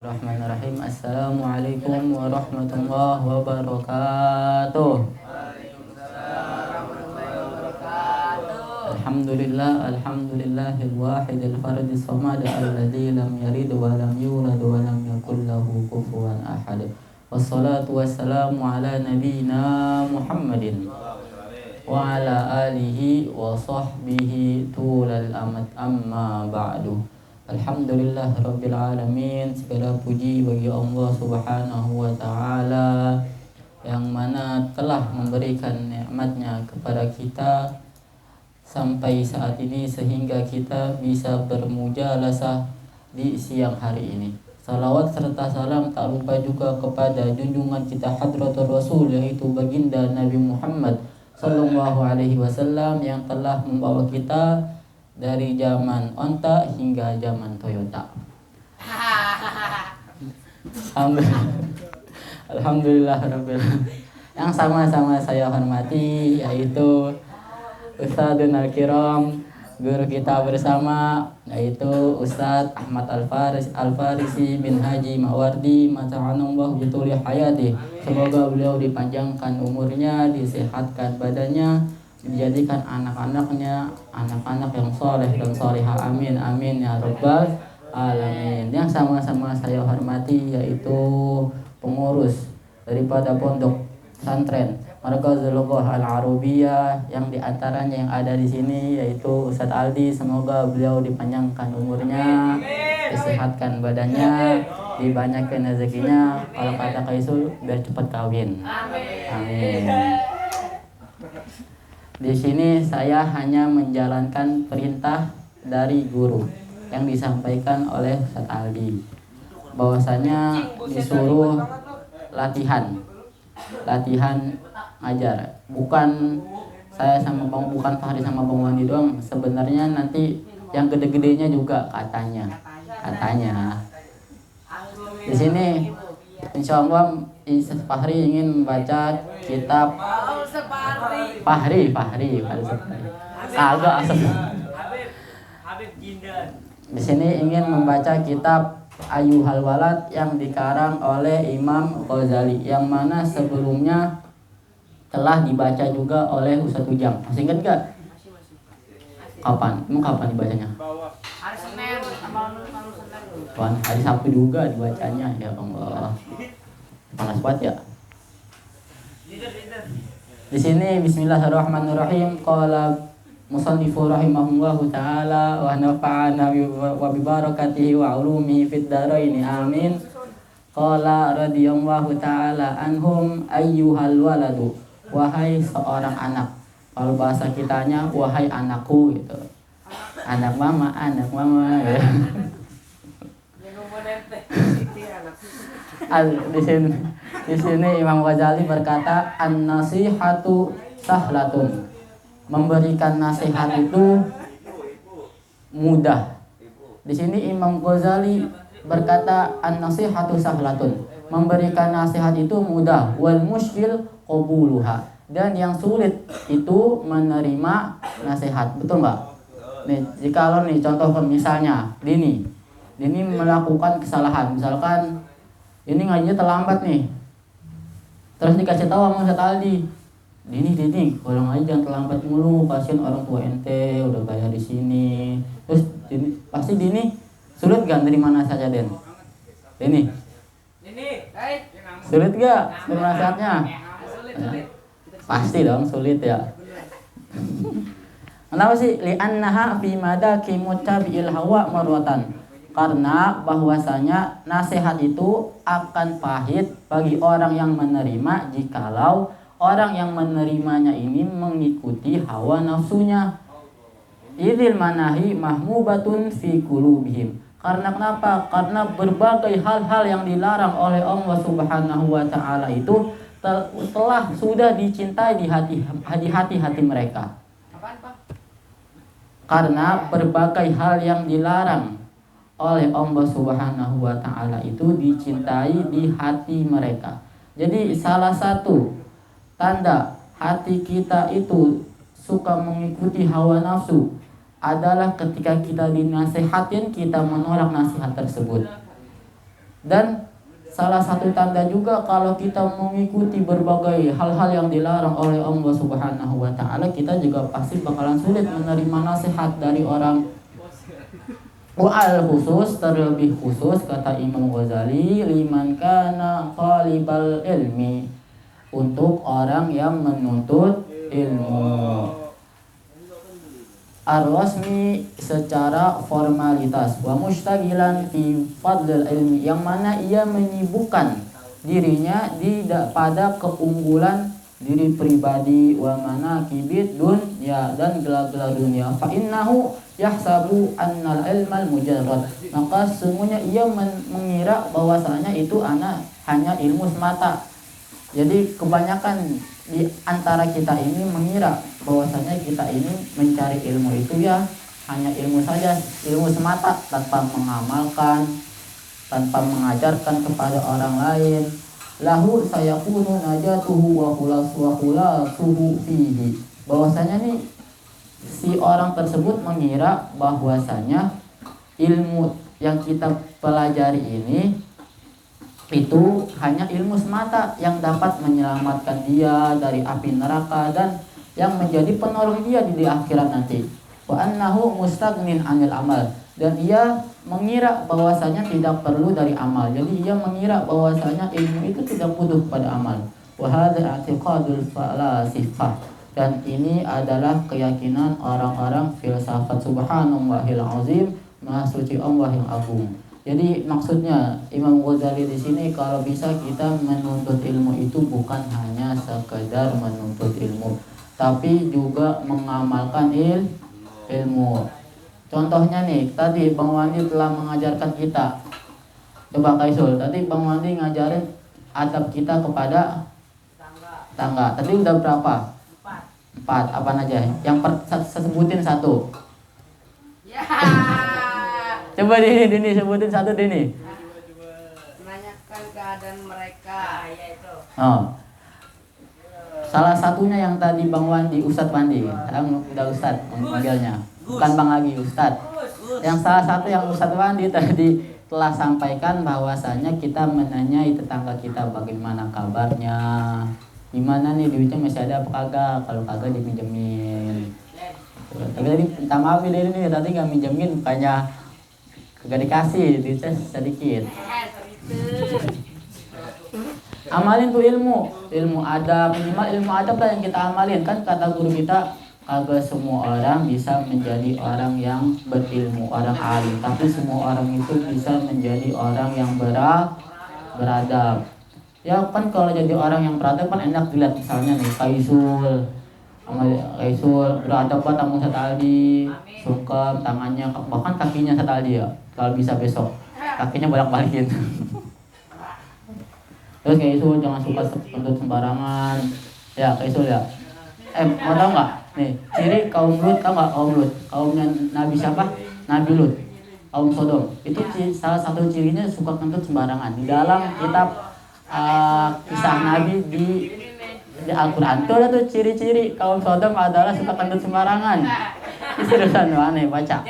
Bismillahirrahmanirrahim. Assalamualaikum warahmatullahi wabarakatuh. Alhamdulillahil wahidil fardis samad alladzi lam yalid wa lam yulad wa lam yakul lahu kufuwan ahad. Wassalatu wassalamu ala nabiyyina Muhammadin wa ala alihi wa sahbihi tulal amat amma ba'du. Alhamdulillah Rabbil Alamin. Segala puji bagi Allah Subhanahu wa Ta'ala yang mana telah memberikan nikmatnya kepada kita sampai saat ini sehingga kita bisa bermujalasah di siang hari ini. Salawat serta salam tak lupa juga kepada junjungan kita Hadratul Rasul, yaitu baginda Nabi Muhammad Sallallahu Alaihi Wasallam yang telah membawa kita dari zaman onta hingga zaman Toyota. Alhamdulillah Rabbil. Yang sama-sama saya hormati yaitu Ustadzun Al-Kiram, guru kita bersama yaitu Ustadz Ahmad Al-Farisi bin Haji Mawardi, mata'anallahu bituli hayati. Semoga beliau dipanjangkan umurnya, disehatkan badannya, menjadikan anak-anaknya anak-anak yang soleh dan solehah, amin amin ya rabbal alamin. Yang sama-sama saya hormati yaitu pengurus daripada pondok pesantren Markazul Lughah Al-Arabiyah, yang diantaranya yang ada di sini yaitu Ustadz Aldi. Semoga beliau dipanjangkan umurnya, disehatkan badannya, dibanyakin rezekinya. Kalau kata Kaisul, biar cepat kawin, amin. Di sini saya hanya menjalankan perintah dari guru yang disampaikan oleh Ustadz Aldi, bahwasanya disuruh latihan ngajar. Bukan saya sama bukan Fahri sama Bang Wandi doang. Sebenarnya nanti yang gede-gedenya juga katanya. Di sini insya Allah Fahri ingin membaca kitab Fahri. Kagak asal. Di sini ingin membaca kitab Ayyuhal Walad yang dikarang oleh Imam Ghazali, yang mana sebelumnya telah dibaca juga oleh Ustadz Ujang. Masih ingat gak? Kapan? Emang kapan dibacanya? Hari Senin, Hari Sabtu juga dibacanya. Ya Allah, panas banget ya. Di sini Bismillahirrahmanirrahim. Qala musannifu rahimahullahu ta'ala wa nafa'ana wa bi barakatihi wa ulumihi fid dharain amin. Qala radhiyallahu ta'ala anhum ayyuhal waladu, wahai seorang anak. Kalau bahasa kitanya wahai anakku gitu. Anak mama gitu. Di sini Imam Ghazali berkata, an-nasihatu sahlatun. Memberikan nasihat itu mudah. Di sini Imam Ghazali berkata, an-nasihatu sahlatun. Memberikan nasihat itu mudah. Wal musykil qabuluha. Dan yang sulit itu menerima nasihat. Betul nggak? Nih, jikalau nih contoh misalnya Dini melakukan kesalahan, misalkan ini ngajinya terlambat nih, terus dikasih tahu sama Ustadz Aldi, Dini, kalau ngaji jangan terlambat mulu, kasihan orang tua ente udah bayar di sini. Terus pasti Dini sulit gak nerima nasihatnya Den? Dini sulit gak nerima nasihatnya? Pasti dong sulit ya. Kenapa sih? Li'annaha fi madaki muttabi'il hawa marwatan. Karena bahwasanya nasihat itu akan pahit bagi orang yang menerima jikalau orang yang menerimanya ini mengikuti hawa nafsunya. Idzil manahi mahmubatun fi qulubihim. Karena kenapa? Karena berbagai hal-hal yang dilarang oleh Allah Subhanahu wa Ta'ala itu telah sudah dicintai di hati mereka. Karena berbagai hal yang dilarang oleh Allah Subhanahu wa Ta'ala itu dicintai di hati mereka. Jadi salah satu tanda hati kita itu suka mengikuti hawa nafsu adalah ketika kita dinasehatin, kita menolak nasihat tersebut. Dan salah satu tanda juga kalau kita mengikuti berbagai hal-hal yang dilarang oleh Allah Subhanahu wa taala, kita juga pasti bakalan sulit menerima nasihat dari orang. Wa'al khusus, terlebih khusus kata Imam Ghazali, liman kana talibal ilmi, untuk orang yang menuntut ilmu. Ar-rasmi secara formalitas, wa mustaqilan fi fadlil ilmi, yang mana ia menyibukkan dirinya pada keunggulan diri pribadi, wa manaqibid dunya, dan gelar-gelar dunia. Fa innahu yahsabu annal ilmal mujarrad, maka sesungguhnya ia mengira bahwasanya itu hanya ilmu semata. Jadi kebanyakan di antara kita ini mengira bahwasanya kita ini mencari ilmu itu ya hanya ilmu saja, ilmu semata, tanpa mengamalkan, tanpa mengajarkan kepada orang lain. Lahu sayakunu najatuhu wa khulasuhu fihi, bahwasanya nih si orang tersebut mengira bahwasanya ilmu yang kita pelajari ini itu hanya ilmu semata yang dapat menyelamatkan dia dari api neraka dan yang menjadi penolong dia di akhirat nanti. Wa annahu mustaghnin 'anil amal, dan ia mengira bahwasanya tidak perlu dari amal. Jadi ia mengira bahwasanya ilmu itu tidak butuh pada amal. Wa hadza i'tiqadul falasifah, dan ini adalah keyakinan orang-orang filsafat. Subhanallahil azim, maha suci Allah yang agung. Jadi maksudnya Imam Ghazali di sini, kalau bisa kita menuntut ilmu itu bukan hanya sekedar menuntut ilmu, tapi juga mengamalkan ilmu. Contohnya nih, tadi Bang Wandi telah mengajarkan kita. Coba Kaisul, tadi Bang Wandi ngajarin adab kita kepada tangga. Tadi udah berapa? 4. Apa aja? Yang sebutin satu. Ya. Coba Dini sebutin satu Dini. Menanyakan keadaan mereka. Ya itu. Oh. Salah satunya yang tadi Bang Wandi, Ustadz Wandi. Sekarang udah Ustadz manggilnya. Bukan Bang lagi, Ustadz. Yang salah satu yang Ustadz Wandi tadi telah sampaikan bahwasanya kita menanyai tetangga kita bagaimana kabarnya. Gimana nih duitnya masih ada apa kagak? Kalau kagak dipinjemin. Tapi tadi minta maaf nih ini tadi nggak minjemin, bukannya kagak dikasih, duitnya sedikit. Amalin tuh ilmu adab, minimal ilmu adab lah yang kita amalin. Kan kata guru kita, kagak semua orang bisa menjadi orang yang berilmu, orang alim, tapi semua orang itu bisa menjadi orang yang beradab. Ya kan kalau jadi orang yang beradab kan enak dilihat, misalnya nih Kaisul beradab banget sama Ustadz Aldi, sungkem tangannya, bahkan kakinya Ustadz Aldi ya, kalau bisa besok kakinya bolak-balikin. Terus Kaisul jangan suka kentut sembarangan ya Kaisul ya. Mau tau nggak nih ciri kaum Lut? Tau nggak kaum Lut? Kaumnya Nabi siapa? Nabi Lut, kaum Sodom. Itu salah satu cirinya suka kentut sembarangan. Di dalam kitab kisah Nabi di Al-Quran tuh ada tuh ciri-ciri kaum Sodom adalah suka kentut sembarangan. Seriusan aneh baca.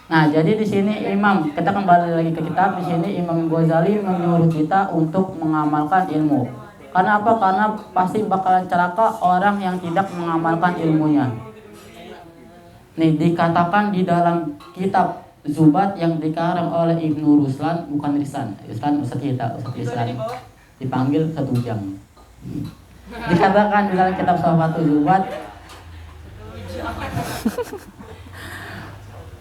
Nah, jadi di sini kita kembali lagi ke kitab. Di sini Imam Ghazali menyuruh kita untuk mengamalkan ilmu. Karena apa? Karena pasti bakalan celaka orang yang tidak mengamalkan ilmunya. Nih dikatakan di dalam kitab Zubat yang dikarang oleh Ibnu Ruslan, bukan Rislan Ustadz kita, Ustadz Rislan, dipanggil 1 jam. Dikatakan di dalam kitab Sahabatul Zubat,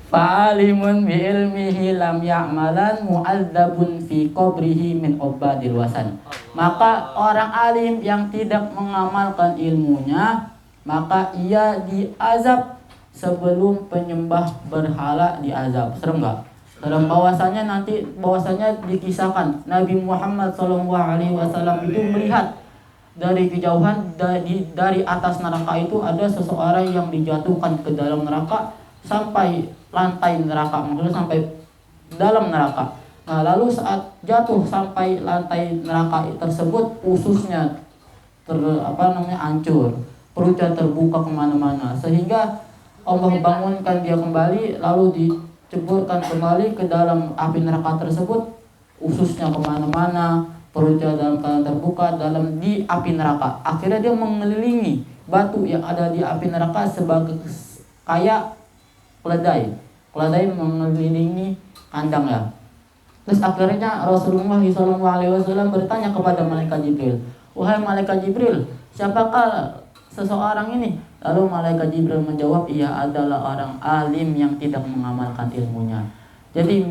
fa'alimun bi ilmihi lam ya'malan mu'adzabun fi qabrihi min ubadil wasan. Maka orang alim yang tidak mengamalkan ilmunya, maka ia diazab sebelum penyembah berhala diazab. Serem nggak? Serem. Bahwasanya dikisahkan Nabi Muhammad SAW itu melihat dari kejauhan dari atas neraka itu ada seseorang yang dijatuhkan ke dalam neraka sampai lantai neraka, maksudnya sampai dalam neraka. Nah, lalu saat jatuh sampai lantai neraka tersebut, ususnya hancur, perutnya terbuka kemana-mana, sehingga Allah bangunkan dia kembali, lalu ceburkan kembali ke dalam api neraka tersebut, ususnya kemana-mana, perutnya dalam keadaan terbuka dalam di api neraka. Akhirnya dia mengelilingi batu yang ada di api neraka sebagai kayak keledai mengelilingi kandang ya. Terus akhirnya Rasulullah SAW bertanya kepada malaikat Jibril, wahai malaikat Jibril, siapakah seseorang ini? Lalu malaikat Jibril menjawab, ia adalah orang alim yang tidak mengamalkan ilmunya. Jadi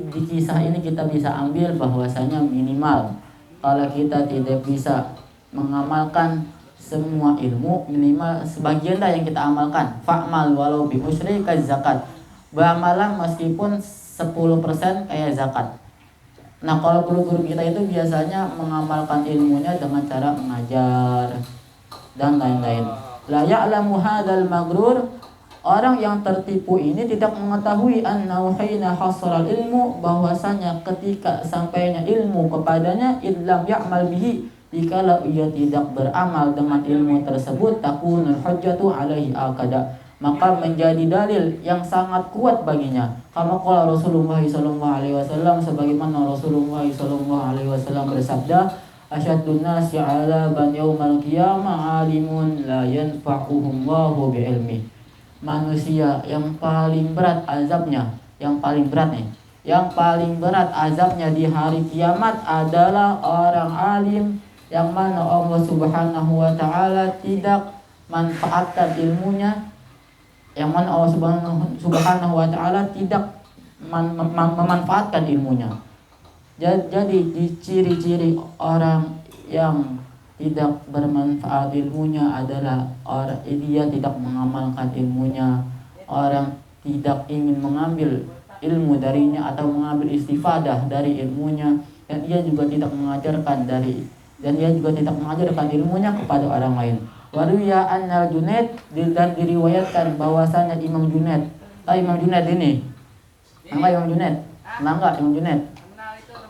di kisah ini kita bisa ambil bahwasanya minimal kalau kita tidak bisa mengamalkan semua ilmu, minimal sebagian dah yang kita amalkan. Fa'mal walau bi musyrikaz zakat. Beramalan meskipun 10% kayak zakat. Nah, kalau guru-guru kita itu biasanya mengamalkan ilmunya dengan cara mengajar dan lain-lain. La ya'lamu hadzal maghrur, orang yang tertipu ini tidak mengetahui annahu hina hasral ilmu, bahwasanya ketika sampainya ilmu kepadanya, idlam ya'mal bihi, jikalau ia tidak beramal dengan ilmu tersebut, takunul hujjatu alaihi akada, maka menjadi dalil yang sangat kuat baginya. Kama qala Rasulullah SAW, sebagaimana Rasulullah SAW bersabda, asyadun nasi 'adaban yaumal qiyamah alimun la yanfa'uhumullahu bi'ilmi. Manusia yang paling berat azabnya, yang paling berat azabnya di hari kiamat adalah orang alim yang mana Allah Subhanahu wa taala tidak manfaatkan ilmunya, yang mana Allah Subhanahu wa taala tidak memanfaatkan ilmunya. Jadi di ciri-ciri orang yang tidak bermanfaat ilmunya adalah orang dia tidak mengamalkan ilmunya, orang tidak ingin mengambil ilmu darinya atau mengambil istifadah dari ilmunya, dan dia juga tidak mengajarkan ilmunya kepada orang lain. Waruya annal Junaid, dan diriwayatkan bahwasanya Imam Junaid ini, Imam Junaid?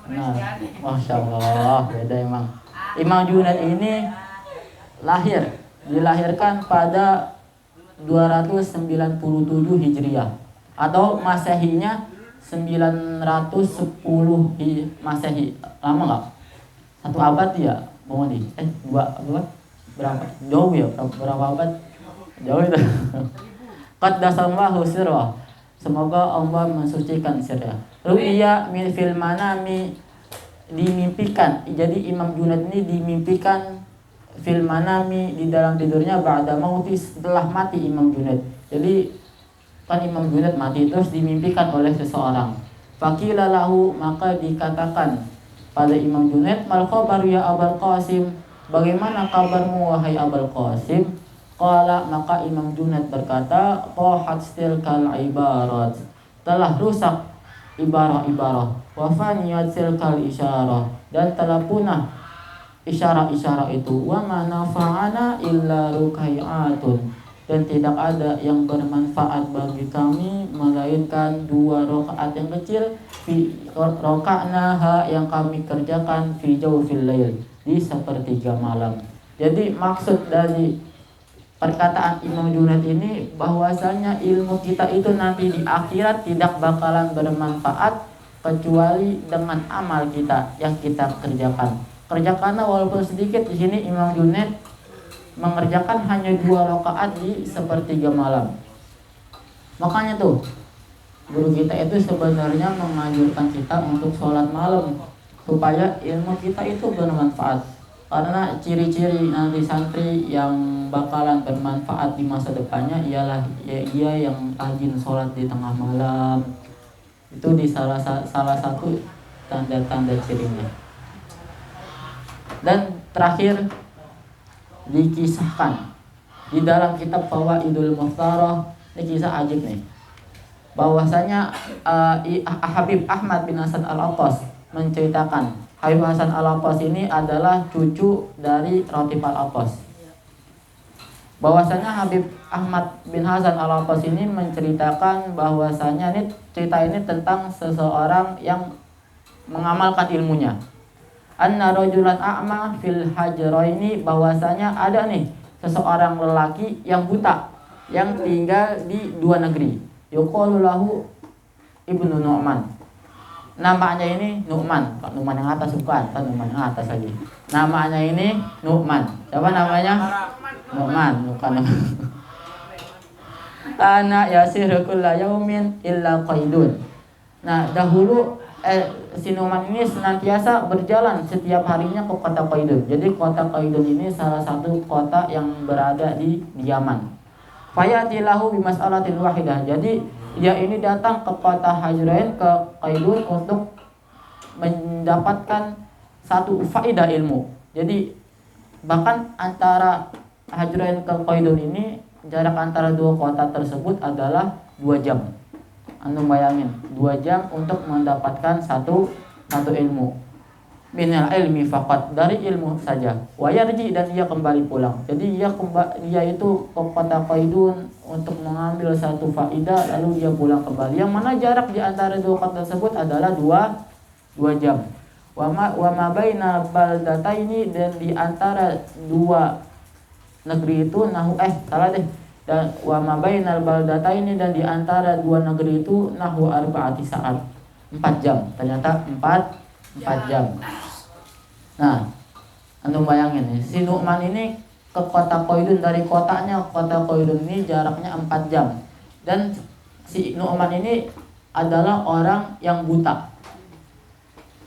Nah, Masya Allah, beda emang. Imam Junaid ini dilahirkan pada 297 Hijriah atau Masehinya 910 Masehi. Lama nggak? 1 abad ya, mau nih? Berapa? Jauh ya? Berapa abad? Jauh itu. Qaddasallahu sirrah. Semoga Allah mensucikan sirnya. Ru'ya min fil manami, dimimpikan. Jadi Imam Junaid ini dimimpikan fil manami, di dalam tidurnya, ba'da mauti, setelah mati Imam Junaid. Jadi kan Imam Junaid mati terus dimimpikan oleh seseorang. Faqila lahu, maka dikatakan pada Imam Junaid, mal khabar ya Abul Qasim, bagaimana kabarmu wahai Abul Qasim? Qala, maka Imam Junaid berkata, qahat tilkal ibarat, telah rusak ibarah-ibarah, wa faniyat tilkal isyarah, dan telah punah isyarah-isyarah itu, wa ma nafa'ana illa rukai'atun, dan tidak ada yang bermanfaat bagi kami melainkan 2 rakaat yang kecil, fi raka'naha, yang kami kerjakan, fi jawfil lail, di sepertiga malam. Jadi maksud dari perkataan Imam Junaid ini bahwasanya ilmu kita itu nanti di akhirat tidak bakalan bermanfaat kecuali dengan amal kita yang kita kerjakan. Kerjakanlah walaupun sedikit. Di sini Imam Junaid mengerjakan hanya 2 rakaat di sepertiga malam. Makanya tuh guru kita itu sebenarnya menganjurkan kita untuk sholat malam supaya ilmu kita itu bermanfaat. Karena ciri-ciri nanti santri yang bakalan bermanfaat di masa depannya ialah ia yang rajin sholat di tengah malam. Itu di salah satu tanda-tanda cirinya. Dan terakhir dikisahkan di dalam kitab Fawaidul Mukhtarah, ini kisah ajib nih, bahwasanya Habib Ahmad bin Hasan Al-Attas menceritakan. Habib Hasan Al-Attas ini adalah cucu dari Ratib Al-Attas. Bahwasanya Habib Ahmad bin Hasan Al-Attas ini menceritakan bahwasanya cerita ini tentang seseorang yang mengamalkan ilmunya. Anna rajulan a'ma fil hajraini, bahwasanya ada nih seseorang lelaki yang buta yang tinggal di 2 negeri. Yuqalu lahu ibnu Nu'man. Namanya ini Nu'man. Nu'man yang atas bukan, kan Nu'man yang atas lagi. Namanya ini Nu'man. Siapa namanya? Nu'man, bukan. Ana yasiru kulla yaumin illa qaidun. Nah, dahulu si Nu'man ini senantiasa berjalan setiap harinya ke kota Qaidun. Jadi kota Qaidun ini salah satu kota yang berada di Yaman. Fayatilahu bimas'alatin wahidah. Jadi dia ini datang ke kota Hajrain, ke Qaidun untuk mendapatkan satu faedah ilmu. Jadi bahkan antara Hajrain ke Qaidun ini jarak antara dua kota tersebut adalah 2 jam. Antum bayangin 2 jam untuk mendapatkan satu ilmu. Minal ilmi faqat, dari ilmu saja. Wa yarji, dan ia kembali pulang. Jadi dia itu ke kota Qaidun untuk mengambil satu faidah, lalu dia pulang kembali. Yang mana jarak di antara dua kota tersebut adalah 2 jam. Wa ma baina baldataini, dan di antara dua negeri itu dan wa ma bainal baldataini, dan di antara dua negeri itu nahwu arba'ati sa'at, 4 jam. Ternyata 4 jam. Nah, antum bayangin nih, si Nu'man ini ke kota Qaidun, dari kotanya kota Qaidun ini jaraknya 4 jam. Dan si Nu'man ini adalah orang yang buta.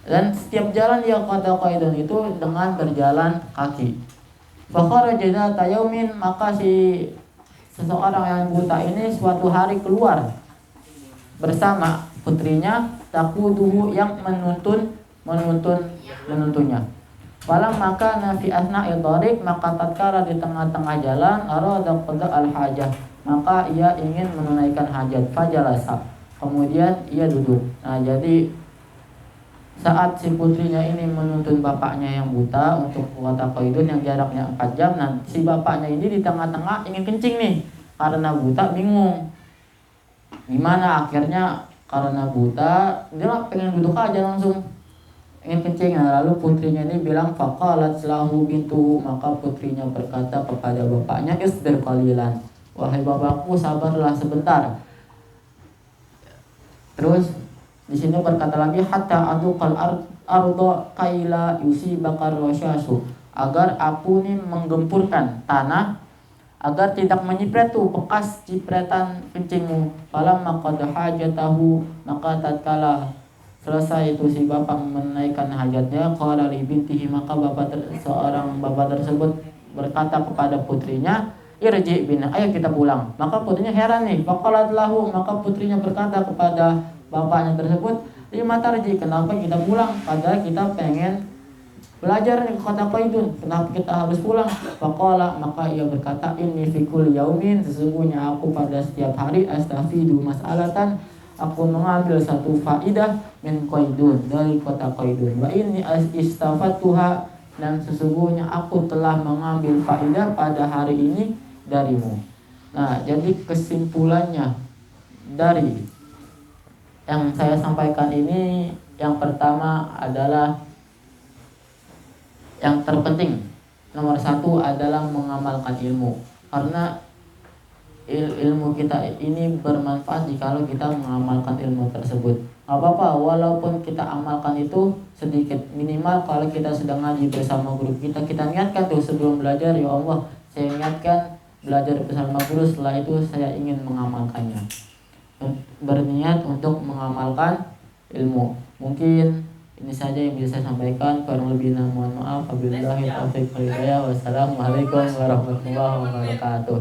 Dan setiap jalan dia ke kota Qaidun itu dengan berjalan kaki. Fa kharaja dzata yaumin, maka si seseorang yang buta ini suatu hari keluar bersama putrinya, taquduhu, yang menuntunnya. Falam maka nafi asna'il thariq, maka tatkala di tengah-tengah jalan, arada qada al-hajah, maka ia ingin menunaikan hajat. Fajalasa, kemudian ia duduk. Nah, jadi saat si putrinya ini menuntun bapaknya yang buta untuk ke kota Qaidun yang jaraknya 4 jam, nah si bapaknya ini di tengah-tengah ingin kencing nih, karena buta bingung gimana. Akhirnya karena buta dia pengen duduk aja langsung, ingin kencing. Nah, lalu putrinya ini bilang faqalat lahu bintu, maka putrinya berkata kepada bapaknya, isbir qalilan, wahai bapakku sabarlah sebentar. Terus di sini berkata lagi, hatta aduqal arda kaila yusibakar rasyasu, agar aku nih menggempurkan tanah agar tidak menyipret tuh bekas cipretan kencingmu. Falamma qad hajatahu, maka tatkala selesai itu si bapak menaikkan hajatnya, qala li bintihi, maka seorang bapak tersebut berkata kepada putrinya, irji bina, ayo kita pulang. Maka putrinya heran nih, faqalat lahu, maka putrinya berkata kepada bapaknya tersebut, lima tarji, kenapa kita pulang? Padahal kita pengen belajar di kota Qaidun, kenapa kita harus pulang? Faqala, maka ia berkata, inni fi kulli yaumin, sesungguhnya aku pada setiap hari astafidu mas'alatan, aku mengambil satu faidah min Qaidun, dari kota Qaidun. Wa inni istafatuha, dan sesungguhnya aku telah mengambil faidah pada hari ini darimu. Nah, jadi kesimpulannya dari yang saya sampaikan ini, yang pertama adalah yang terpenting, nomor 1 adalah mengamalkan ilmu. Karena ilmu kita ini bermanfaat jikalau kita mengamalkan ilmu tersebut. Gak apa-apa walaupun kita amalkan itu sedikit, minimal kalau kita sedang ngaji bersama guru kita niatkan tuh sebelum belajar, ya Allah, saya niatkan belajar bersama guru, setelah itu saya ingin mengamalkannya, berniat untuk mengamalkan ilmu. Mungkin ini saja yang bisa saya sampaikan, kurang lebihnya mohon maaf. Wabillahi taufiq wal hidayah. Wassalamualaikum warahmatullahi wabarakatuh.